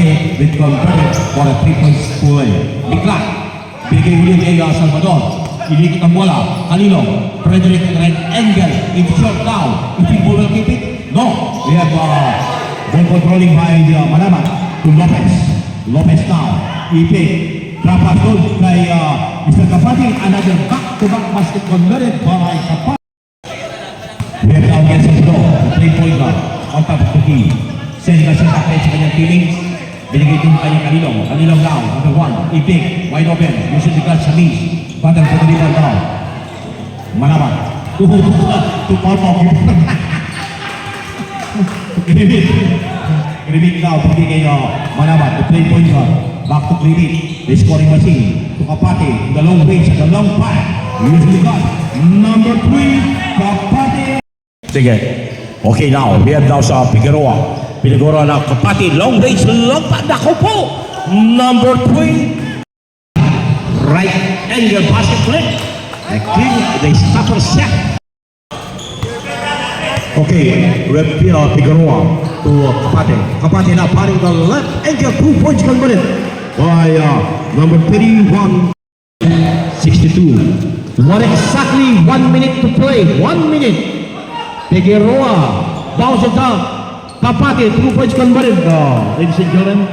Kapate with converted for a 3-point score. Bigla, bigay ulit kay Salvador. Inikot ang bola, Kalilo, Frederick right angle, it's short down. If people will keep it, no. We have ball controlling by Manabat to Lopez. Lopez now, Ipe, Trapas good kay Mr. Kapate, another back-to-back basket converted by Kapate. We have now against the floor, the 3-point guard, on top of the key. Send na siya sa kanyang feelings. Binigay din kay Kalilong. Kalilong now, number 1, Ipig, wide open. Using the clutch sa knees. Batang sa kaliban now. Manabat. To Palpog. Kribit now, pagdi kay Manabat. The 3-point guard. Back to Kribit. The scoring machine. To Kapate. The long range, the long pass. Using the clutch. Number 3, Kapate. Sige. Okay now, we have now sa Figueroa. Figueroa na Kapate, long range, long pass. Nako po! Number 3. Right angle basket click. They stop a set. Okay, Figueroa to Kapate. Kapate now parting the left angle 2 points converted by number 31. 62. What exactly 1 minute to play? 1 minute. Figueroa bounces up. Kapate 2 points converted. Ladies and gentlemen.